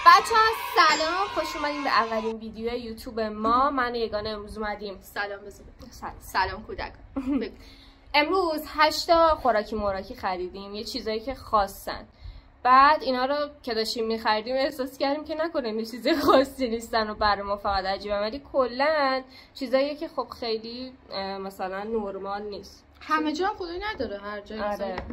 بچه‌ها سلام، خوش اومدین به اولین ویدیو یوتیوب ما. من و یگانه امروز اومدیم. سلام کودکان. امروز 8 تا خوراکی موراکی خریدیم، یه چیزایی که خاصن. بعد اینا رو که داشتیم می‌خریدیم احساس کردیم که نکنه این چیز خاصی نیستن و برای ما فقط عجیبه، ولی کلا چیزایی که خب خیلی مثلا نرمال نیست. همه جا خدایی نداره، هر جایی. آره.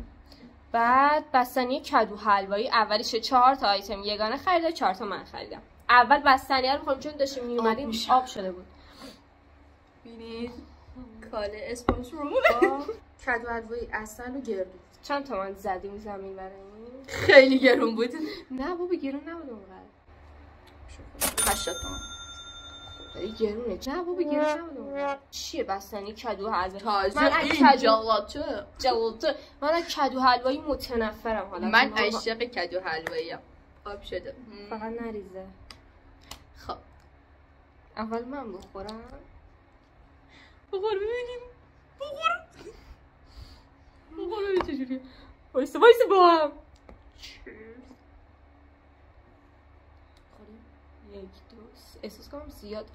بعد بستنی کدو حلوایی اولیش 4 تا آیتم یگانه خریده، 4 تا من خریدم. اول بستنی رو می‌خوام چون داشتیم میومدیم آب شده بود. ببینید کاله اسپانسر کدو حلوایی عسل و گردو. چند تومن زدیم زمین برای این؟ خیلی گرون بود. نه بابا گرون نبود اونقدر. 80 تومن. خدایی گرونه. نه بابا گرون نبود اونقدر. چیه بستنی کدو حلوایی؟ من از جلاتو. من از کدو حلوایی متنفرم حالا. من عاشق کدو حلوایی ام. آب شده. فقط نریزه. خب اول من بخورم. بخور ببینیم. بخور ببینیم چجوریه. وایسا با هم. یک دو احساس کنم زیاد.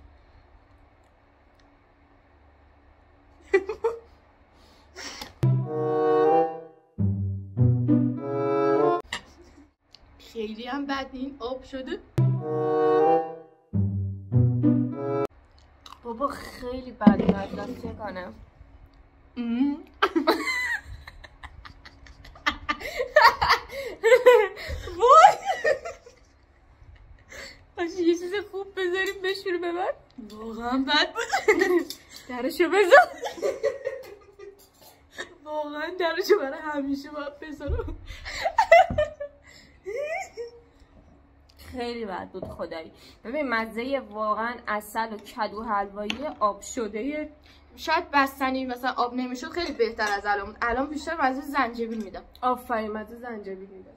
خیلی هم بد این آب شده. بابا خیلی بد دست کنم. باشه یه چیز خوب بذاریم بشور ببر. واقعا بد بود. درشو بذار. واقعا درشو برای همیشه باید بذارم. خیلی بد بود خدایی. ببین مزه واقعا عسل و کدو حلوایی آب شده. شاید بستنی مثلا آب نمیشد خیلی بهتر از الان بود. الان بیشتر مزه زنجبیل میدم. آفرین مزه زنجبیل میداد.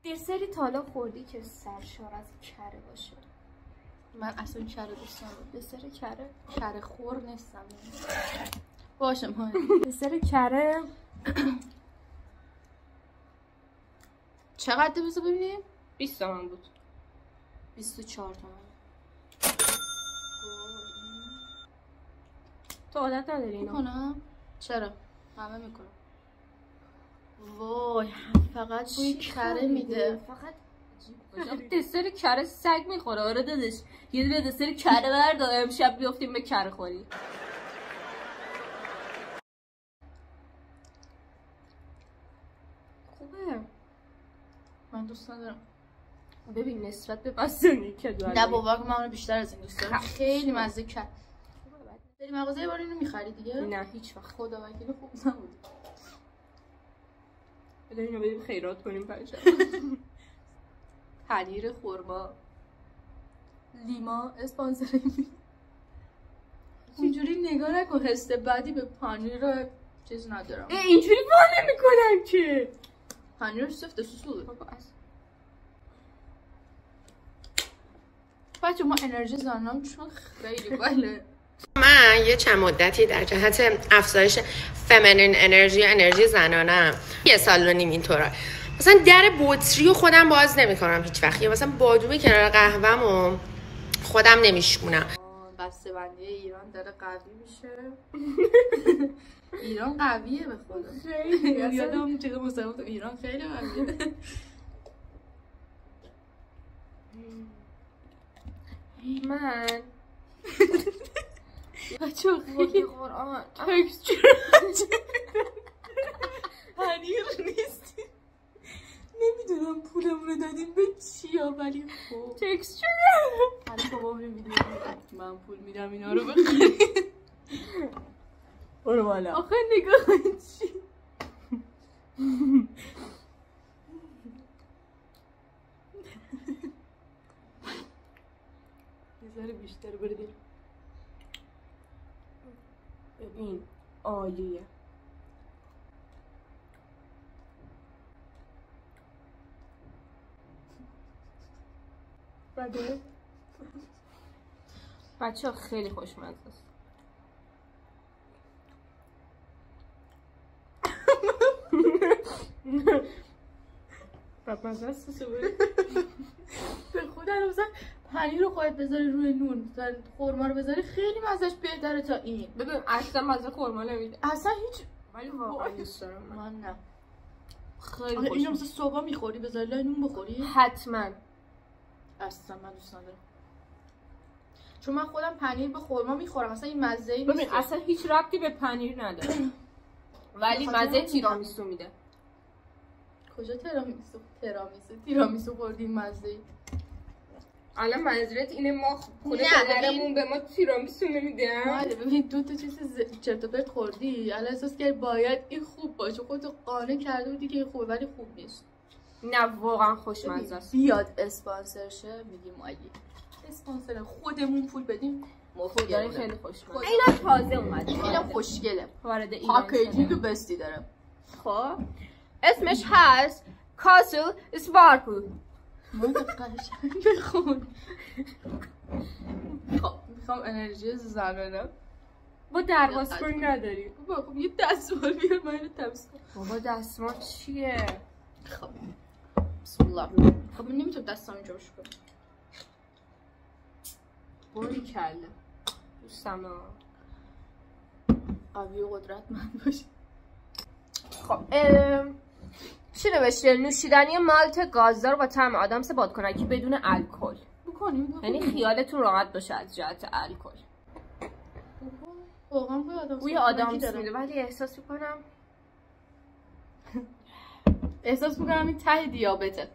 دسری تالا خوردی که سرشار از کره باشه؟ من اصلا کره دوست ندارم. دسر کره؟ کره خور نیستم. باشه ما دسر کره چقدر بذار ببینیم؟ 20 تومن بود. 24 تومن. تو عادت نداری اینو؟ میکنم؟ چرا؟ همه میکنم. وای فقط بوی کره میده. فقط دسر کره سگ میخوره. آره دادش یه دونه دسر کره بردار امشب بیافتیم به کره خوری. خوبه. من دوست ندارم. ببین نسبت به بستنی کدو نه بابا من بیشتر از این دوست دارم. خیلی مزه کرد. بری مغازه بار اینو میخری دیگه؟ نه هیچ وقت. خدا وکیل خوب نبود. بذار اینو بریم خیرات کنیم پنجشنبه. پنیر خرما لیما اسپانسرینگ. اینجوری نگاه نکن، حس بعدی به پنیر چیز ندارم. اینجوری واه نمیکنن که. پنیر سفت سوسول. بچه ما انرژی زنم چون خیلی باله. من یه چند مدتی در جهت افزایش فمینین انرژی زنانم 1.5 سال اینطوره. مثلا در بطری رو خودم باز نمی‌کنم هیچ وقت، یا مثلا بادوم کنار قهوه‌مو خودم نمیشکونم. بسته بندی ایران داره قوی میشه. ایران قویه به خدا. خیلی یادم چیز مصاحبه ایران خیلی قویه. من بچه خیلی قرآن تکسچر پنیر نیستی. نمیدونم پولمونو دادیم به چیا ولی خب تکسچر. حالا بابا میبینیم من پول میدم اینا رو بخری. برو بالا. آخه نگاه چی یه ذره بیشتر بردیم. ببین عالیه. بده بچه خیلی خوشمزه است. بدمزه است. پنیر رو خواهد بذاری روی نون خورما رو بذاری خیلی مزهش بهتره تا این. ببین اصلا مزه خورما نمیده اصلا هیچ. ولی واقعا دوست دارم من نه. خیلی اینو خوشم مثلا صبح میخوری بذاری لای نون بخوری؟ حتما. اصلا من دوست ندارم. چون من خودم پنیر به خورما میخورم اصلا این مزه ای ببین اصلا هیچ ربطی به پنیر نداره ولی مزه تیرامیسو میده. کجا تیرامیسو خوردیم مزه. الان منظورت اینه ما خود پدرمون به ما تیرامیسو نمیدن؟ آره ببین دو تا چیز چرت و پرت خوردی الان احساس کردی باید این خوب باشه خودت قانع کرده بودی که این خوبه ولی خوب نیست. نه واقعا خوشمزه است. بیاد اسپانسر شه میگیم اگه اسپانسر خودمون پول بدیم خدای خیلی خوشمزه. اینا تازه اومده اینا خوشگله وارد ایران پاکیجینگ بستی داره. خب اسمش هست کاسل اسپارکل. من قشنگ بخون. خب میخوام انرژی زنانه با درباسپایی نداری؟ بابا خب یه دستمال بیار من اینو تمیز کنم. بابا دستمال چیه؟ خب بسم الله. خب من نمیتونم دستم اینجا باشو کنم. باری کله دوستم قوی و قدرتمند باشه. خب چی نوشته؟ نوشیدنی مالت گازدار با طعم آدامس بادکنکی بدون الکل. بکنیم یعنی خیالتون راحت باشه از جهت الکل. واقعا بوی آدامس میده ولی احساس میکنم این ته دیابته.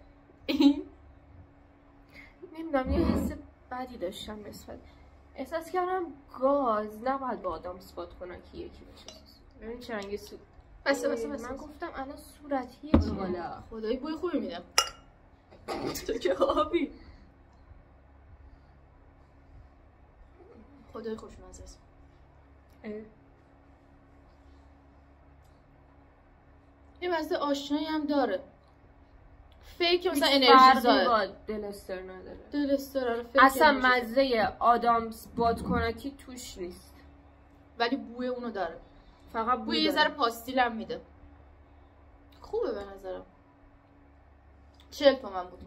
نمیدونم یه حس بدی داشتم نسبت. احساس کردم گاز نباید با آدامس بادکنکی یکی بشه. ببین چه رنگی بس من گفتم الان صورتیه حالا خدایی بوی خوبی میدم. تو که آبی خدای خوشمزه است. یه مزه آشنایی هم داره. فیک مثلا انرژی زاد. دلستر نداره. دلستر اصلا مزه آدامس بادکنکی توش نیست. ولی بوی اونو داره. فقط بوی یه ذره پاستیل هم میده. خوبه به نظرم. 40 تومن بود.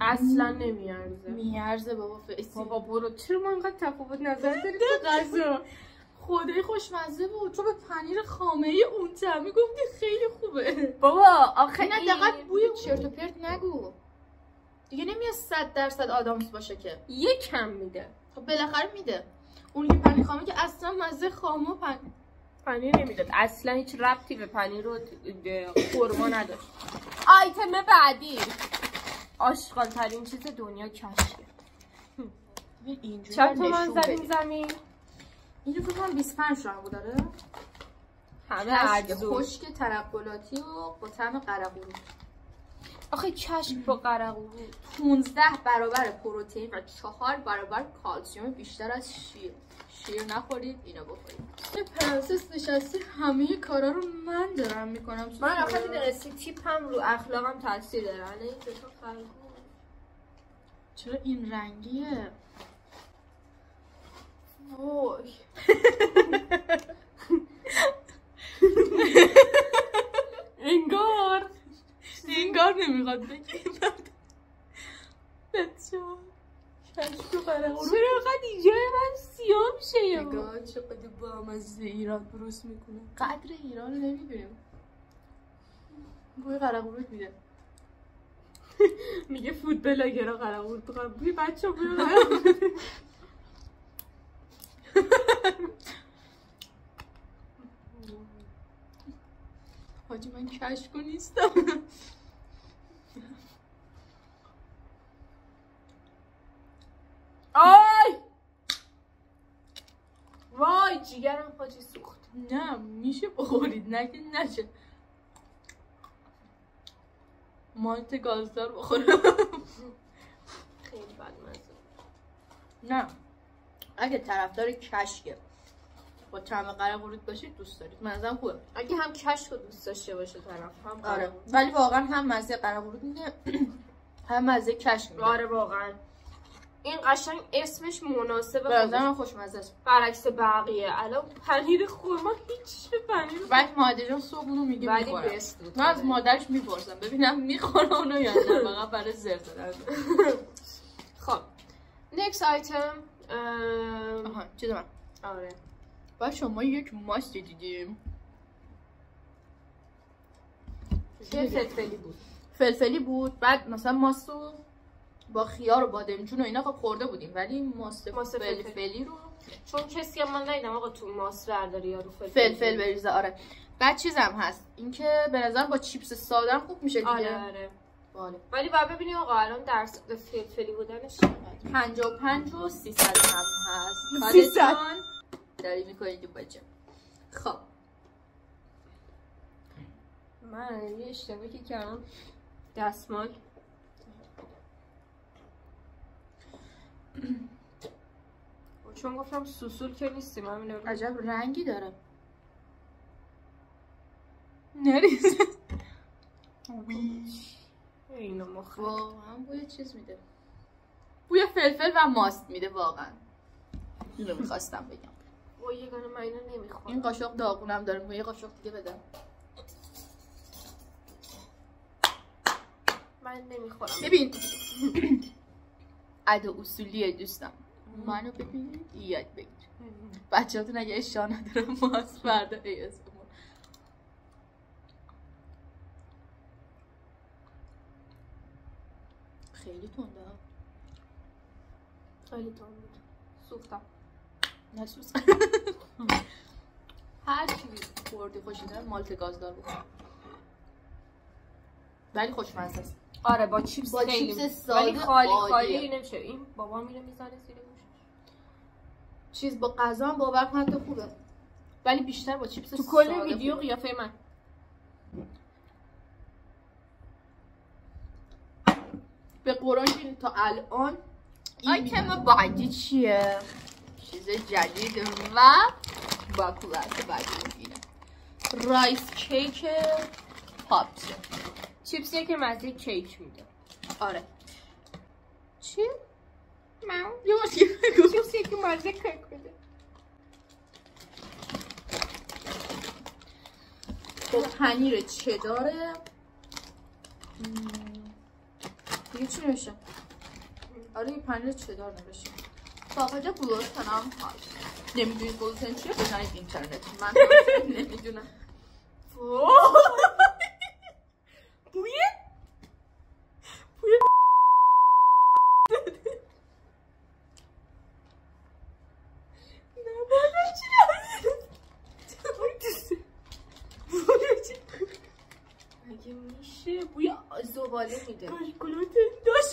اصلا نمیارزه. میارزه بابا فیسی. بابا برو چرا ما اینقدر تفاوت نظر داری تو غذا؟ خدای خوشمزه بود. چون به پنیر خامه ای اون طعمی گفتی خیلی خوبه. بابا آخه نه دقیقاً بوی چرت و پرت نگو. دیگه نمیاد 100% آدامس باشه که. یکم میده. خب بالاخره میده. اون که پنیر خامه که اصلا مزه خامه و پنیر نمیداد. اصلا هیچ ربطی به پنیر و خورما نداشت. آیتم بعدی آشغال ترین چیز دنیا کشکه. چند تومن زدیم زمین؟ اینجا فکر کنم 25 تومن بود داره. همه ارزون. خشک تنقلاتی و با طعم قرقورو. آخه کشک با قرقورو 15 برابر پروتئین و 4 برابر کلسیم بیشتر از شیر. شیر نخورید اینو بخورید. پرنسس نشستی همه کارا رو من دارم میکنم. من آخه میدونستی تیپم رو اخلاقم تاثیر داره. الان این دوتا خلقو چرا این رنگیه؟ وای انگار نمیخواد بگیم. بچه‌ها کشک و قرقورو چرا اینقدر اینجای من سیاه میشه یا نگاه چقدر بامزه ایران درست میکنه. قدر ایران رو نمیدونیم. بوی قرقورو میده. میگه فود بلاگرها قرقورو تو بوی بچه بوی قرقورو. حاجی من کشکو نیستم. آی وای جیگرم حاجی سوخت. نه میشه بخورید نه که نشه. مالت گازدار بخورم. خیلی بدمزه. نه اگه طرفدار کشکه با طعم قرقورت باشید دوست دارید منظرم خوبه. اگه هم کشک رو دوست داشته باشه طرف هم آره ولی واقعا هم مزه قرقورت میده هم مزه کشک میده. آره واقعا این قشنگ اسمش مناسبه. برای من خوشمزه است برعکس بقیه. الان پنیر خورما هیچ پنیر بعد مادرم صبح اونو میگه میخورم. من از مادرش میپرسم ببینم میخوره اونو یا نه. فقط برای زر زدن. خب next item آها چیز من آره بعد شما یک ماست دیدیم چه فلفلی بود فلفلی بود. بعد مثلا ماستو با خیار و بادمجون و اینا خب خورده بودیم ولی ماست فلفلی رو چون کسی هم من ندیدم آقا تو ماست برداری یا رو فلفل بریزه. آره بعد چیزم هست اینکه به نظر با چیپس ساده هم خوب میشه دیگه. آره بله ولی باید ببینیم آقا الان درصد فلفلی بودنش 55 و 300 هم هست. 300 داری میکنید بچه. خب من یه اشتباهی که کردم دستمال چون گفتم سوسول که نیستیم همین رو عجب رنگی داره. نریزه اینو مخه واقعا بوی چیز میده، بوی فلفل و ماست میده واقعا. اینو میخواستم بگم. وای یگانه من اینو نمیخوام. این قاشق داغونم داره، یه قاشق دیگه بدم. من نمیخورم. ببین عد و اصولیه دوستم، منو ببینید یاد بگیر. بچه‌هاتون اگه اشتباه نداره ماست فردا اسم خیلی تنده. خیلی تند بود. سوختم. نه سوز. هر چی خوردی خوشیده مالت گازدار بود. ولی خوشمزه است. آره با چیپس خیلی. ولی خالی نمیشه. این بابا میره میزنه زیر گوشش. چیز با غذا هم باور کن حتی خوبه. ولی بیشتر با چیپس تو کل ویدیو قیافه من. به قرآن که تا الان آیتم بعدی چیه؟ چیز جدید و باکولت بعدی اینه رایس کیک پاپس. چیپسیه که مزه کیک میده. آره چی؟ ماو یه باشی بگو. چیپسیه که مزه کیک میده. با پنیر چداره. دیگه چی نوشته؟ آره این پنیر چدار نوشته. فقط گلوتن هم هست. نمیدونی گلوتن چیه؟ بزنید اینترنت. من نمیدونم. بوی مگه میشه بوی زباله میده. کاش گلوتن داشت.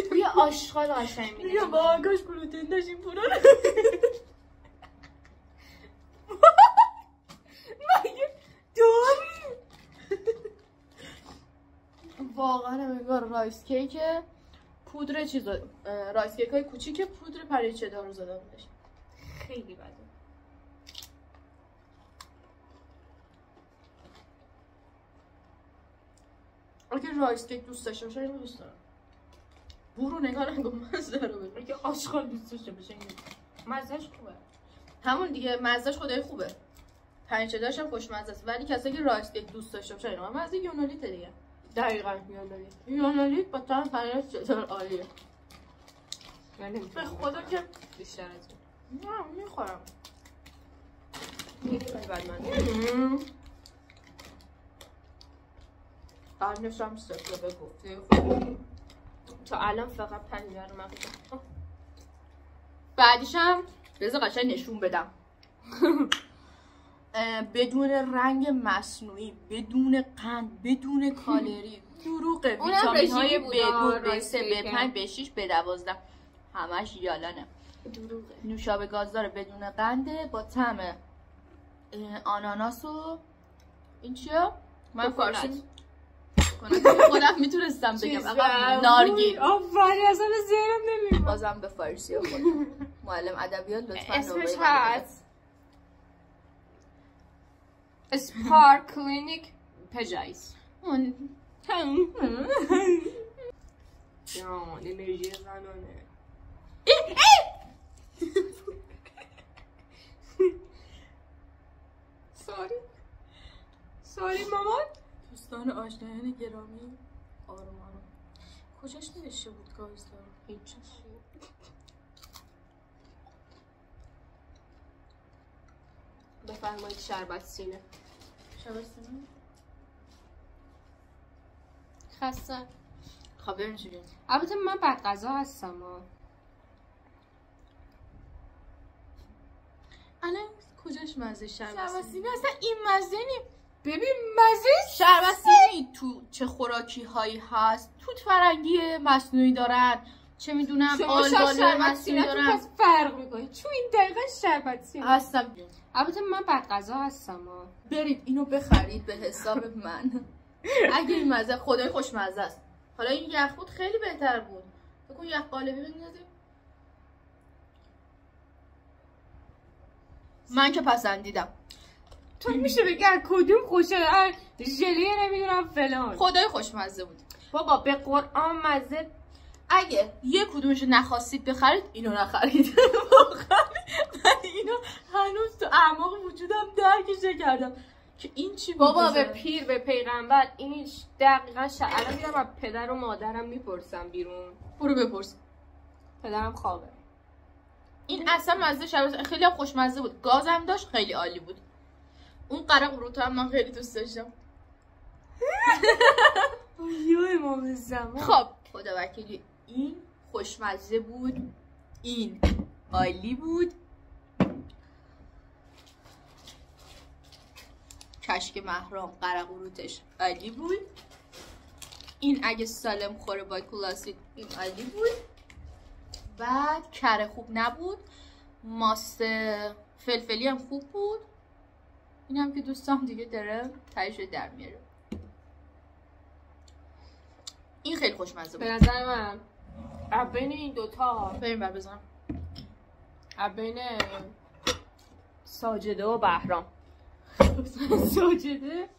بوی آشغال قشنگ میده. یا با کاش گلوتن داشت این پورا. مگه داری؟ واقعا انگار رایس کیک پودر چیزا، رایس کیک های کوچیک پودر پنیر چدار رو زدن بهش. خیلی بده. اگه رایس کیک دوست داشته باشه اینو دوست دارم. برو نگاه نکن مزه رو ببین. اگه آشغال دوست داشته باشه مزهش خوبه. همون دیگه مزهش خدای خوبه. پنیر چدارش هم خوشمزه است ولی کسی که رایس کیک دوست داشته باشه اینو مزه یونالیته دیگه. دقیقاً یونالیت با طعم پنیر چدار عالیه. یعنی به خدا که بیشتر از نه میخورم. خیلی بعد من قرنش هم سفره به گفته تا الان فقط پنیر رو من خودم. بعدیش هم بذار قشنگ نشون بدم. بدون رنگ مصنوعی، بدون قند، بدون کالری، دروغ، ویتامین های B2 B3 B5 B6 B12 همش یالانه. دروغه. نوشابه گازدار بدون قنده با طعم آناناس و این چیه؟ من فارسی خودم میتونستم بگم فقط نارگیل. آفرین اصلا ذهنم نمیاد. بازم به فارسی خودم. معلم ادبیات لطفا اسمش هست اسپارکلینیک پجایز. جان انرژی زنانه. ساری مامان. دوستان آشنایان گرامی آروم آروم. کجاش نوشته بود گازدار؟ هیچ. بفرمایید شربت سینه. شربت سینه خسته. خب بریم چی؟ البته من بد غذا هستم الان کجاش مزه شربت سینه اصلا این مزه نیم. ببین مزه شربت سینه تو چه خوراکی هایی هست؟ توت فرنگی مصنوعی دارن، چه میدونم آلبالو مصنوعی دارن. پس فرق میکنه چون این دقیقا شربت سینه هستم. البته من بد غذا هستم برید اینو بخرید به حساب من. اگه این مزه خدای خوشمزه است. حالا این یخود خیلی بهتر بود. بکن یخ قالبی بندازیم. من که پسندیدم. تو میشه بگی کدوم خوشحال ژله نمیدونم فلان. خدای خوشمزه بود. بابا به قرآن مزه. اگه یه کدومش نخواستید بخرید اینو نخرید. واقعا من اینو هنوز تو اعماق وجودم درکش نکردم که این چی بود. بابا به پیر به پیغمبر این دقیقا الان میرم از پدر و مادرم میپرسم بیرون. برو بپرس. پدرم خوابه. این اصلا مزه شربت خیلی هم خوشمزه بود. گازم داشت خیلی عالی بود. اون قره قروت هم من خیلی دوست داشتم. یا امام زمان. خب خدا وکیلی این خوشمزه بود. این عالی بود. کشک محرام قره قروتش عالی بود. این اگه سالم خوره با کلاسیک این عالی بود. بعد کره خوب نبود. ماست فلفلی هم خوب بود. این هم که دوستم دیگه داره تایش در میاره. این خیلی خوشمزه بود به نظر من بین این دوتا بریم بر بزنم. بین ساجده و بهرام. ساجده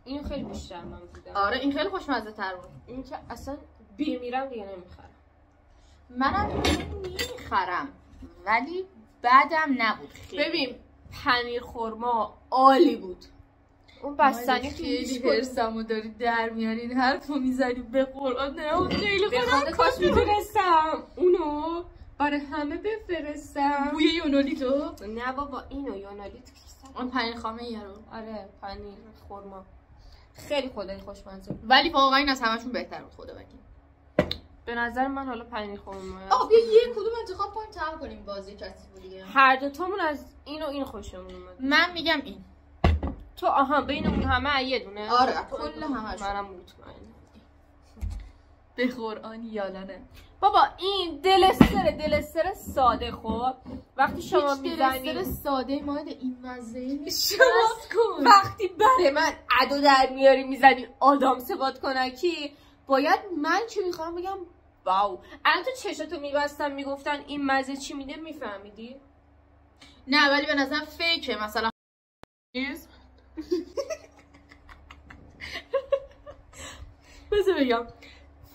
اینو خیلی بیشتر من بودم. آره این خیلی خوشمزه تر بود. این که اصلا بمیرم دیگه نمیخرم. منم میخرم ولی بعدم نبود خیلی. ببین پنیر خورما عالی بود. اون بستنی خیلی هرسمو داری در میارین حرفو میزنی به قرآن. نه خیلی خودم کاش میتونستم اونو برای همه بفرستم. بوی یونالی تو؟ نه بابا اینو یونالی اون پنیر خامه یه رو. آره پنیر خورما خیلی خدای خوشمزه بود. ولی واقعا این از همشون بهتر بود خدا وکیل. به نظر من حالا پنیر خورما. بیا یه کدوم انتخاب کنیم تمام کنیم بازی کسی دیگه. هر دو تامون از این و این خوشمون اومد. من میگم این. تو آها بینمون همه یه دونه. آره کل همش. منم مطمئنم. به قرآن یالانه. بابا این دلستر ساده. خب وقتی شما میزنی دلستر ساده ماید این مزه نیست. کن وقتی برای من عدو در میاری میزنی آدم ثبات کنکی باید من چی میخوام بگم واو. الان تو چشاتو میبستم میگفتن این مزه چی میده میفهمیدی؟ نه ولی به نظر فیکه مثلا بذار بگم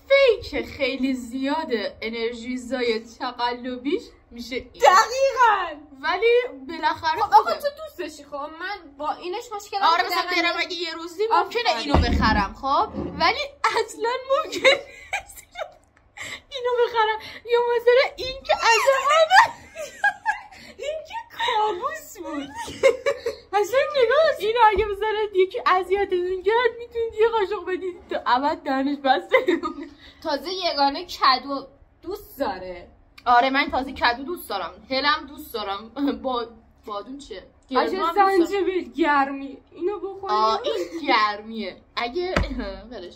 فیک خیلی زیاده انرژی زای تقلبیش میشه این. دقیقاً. ولی بالاخره خب آقا تو دوست داشتی. خب من با اینش مشکل ندارم. آره مثلا برم اگه یه روزی ممکنه اینو بخرم خب ولی اصلا ممکن نیست اینو بخرم یا مثلا این که از همه این که کابوس بود. اصلا نگاه اینو اگه مثلا یکی اذیتتون کرد میتونید یه قاشق بدید تو ابد دهنش بسته. تازه یگانه کدو دوست داره. آره من تازه کدو دوست دارم. هلم دوست دارم. بادون چیه؟ آشه زنجبیل گرمی اینو بخوری. این گرمیه اگه ولش.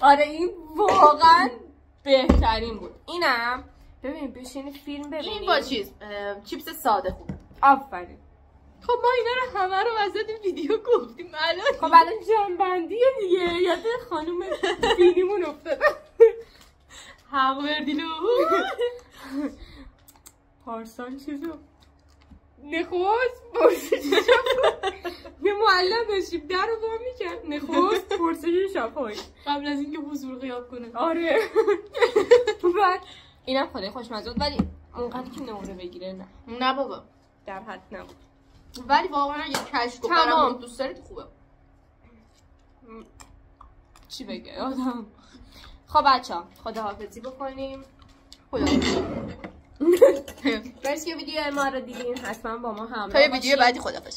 آره این واقعا بهترین بود. اینم ببین بشینی فیلم ببینی. این با چیز چیپس ساده خوب. آفرین. خب ما اینا رو همه رو وسط ویدیو گفتیم الان. خب الان جنبندیه دیگه. یاد خانم فیلیمون افتاده. حق بردیلو. پارسال چیزو نخواست پرسش یه معلم داشتیم در رو با میکرد نخواست پرسش شفایی قبل از اینکه حضور غیاب کنه. آره. بعد اینم خدای خوشمزه بود ولی اونقدر که نمره بگیره نه بابا در حد نبود. ولی واقعا یه کشکو برام دوست دارید خوبه. چی بگه آدم. خب بچه‌ها خداحافظی بکنیم. مرسی که ویدیو ما رو دیدین. حتما با ما همراه تا ویدیو بعدی خدافظ.